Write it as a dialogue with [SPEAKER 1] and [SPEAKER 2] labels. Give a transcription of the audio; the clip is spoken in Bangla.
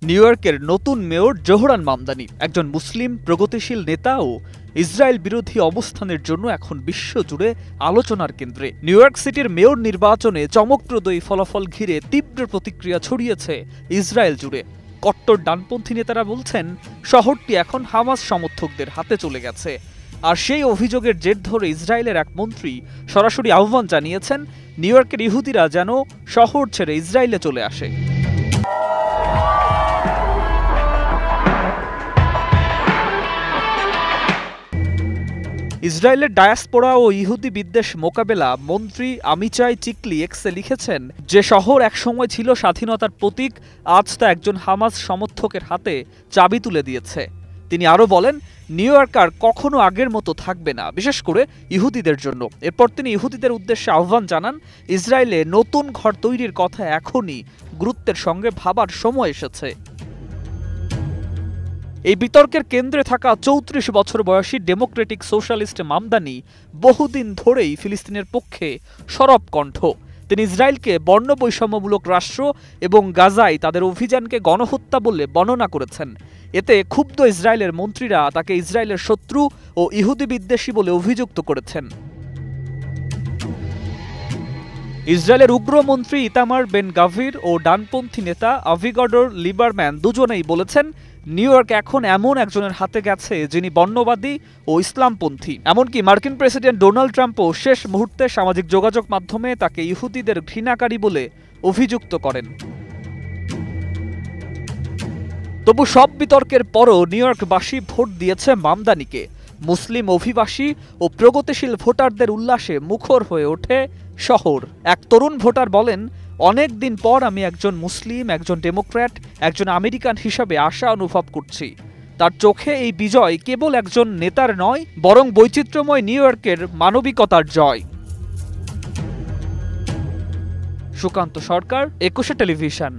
[SPEAKER 1] নিউ ইয়র্কের নতুন মেয়র জোহরান মামদানি একজন মুসলিম প্রগতিশীল নেতা ও ইসরায়েল বিরোধী অবস্থানের জন্য এখন বিশ্বজুড়ে আলোচনার কেন্দ্রে। নিউ ইয়র্ক সিটির মেয়র নির্বাচনে চমকপ্রদ এই ফলাফল ঘিরে তীব্র প্রতিক্রিয়া ছড়িয়েছে ইসরায়েল জুড়ে। কট্টর ডানপন্থী নেতারা বলছেন শহরটি এখন হামাস সমর্থকদের হাতে চলে গেছে। আর সেই অভিযোগের জের ধরে ইসরায়েলের এক মন্ত্রী সরাসরি আহ্বান জানিয়েছেন নিউ ইয়র্কের ইহুদিরা যেন শহর ছেড়ে ইসরায়েলে চলে আসে। ইসরায়েলের ডায়াসপোরা ও ইহুদি বিদ্বেষ মোকাবেলা মন্ত্রী আমিচাই চিকলি এক্সে লিখেছেন, যে শহর একসময় ছিল স্বাধীনতার প্রতীক, আজ তা একজন হামাস সমর্থকের হাতে চাবি তুলে দিয়েছে। তিনি আরও বলেন, নিউ ইয়র্ক আর কখনো আগের মতো থাকবে না, বিশেষ করে ইহুদিদের জন্য। এরপর তিনি ইহুদিদের উদ্দেশ্যে আহ্বান জানান, ইসরায়েলে নতুন ঘর তৈরির কথা এখনই গুরুত্বের সঙ্গে ভাবার সময় এসেছে। এই বিতর্কের কেন্দ্রে থাকা ৩৪ বছর বয়সী ডেমোক্রেটিক সোশ্যালিস্ট মামদানি বহুদিন ধরেই ফিলিস্তিনের পক্ষে সরব কণ্ঠ। তিনি ইসরায়েলকে বর্ণবৈষম্যমূলক রাষ্ট্র এবং গাজায় তাদের অভিযানকে গণহত্যা বলে বর্ণনা করেছেন। এতে ক্ষুব্ধ ইসরায়েলের মন্ত্রীরা তাকে ইসরায়েলের শত্রু ও ইহুদি বিদ্বেষী বলে অভিযুক্ত করেছেন। ইসরায়েলের উগ্রমন্ত্রী ইতামার বেন গাভির ও ডানপন্থী নেতা আভিগডর লিবারম্যান দুজনেই বলেছেন, নিউ ইয়র্ক এখন এমন একজনের হাতে গেছে যিনি বর্ণবাদী ও ইসলামপন্থী। এমনকি মার্কিন প্রেসিডেন্ট ডোনাল্ড ট্রাম্পও শেষ মুহূর্তে সামাজিক যোগাযোগ মাধ্যমে তাকে ইহুদিদের ঘৃণাকারী বলে অভিযুক্ত করেন। তবু সব বিতর্কের পরও নিউ ইয়র্কবাসী ভোট দিয়েছে মামদানিকে। মুসলিম অভিবাসী ও প্রগতিশীল ভোটারদের উল্লাসে মুখর হয়ে ওঠে শহর। এক তরুণ ভোটার বলেন, অনেক দিন পর আমি একজন মুসলিম, একজন ডেমোক্র্যাট, একজন আমেরিকান হিসাবে আশা অনুভব করছি। তার চোখে এই বিজয় কেবল একজন নেতার নয়, বরং বৈচিত্র্যময় নিউ ইয়র্কের মানবিকতার জয়। সুকান্ত সরকার, ২১ টেলিভিশন।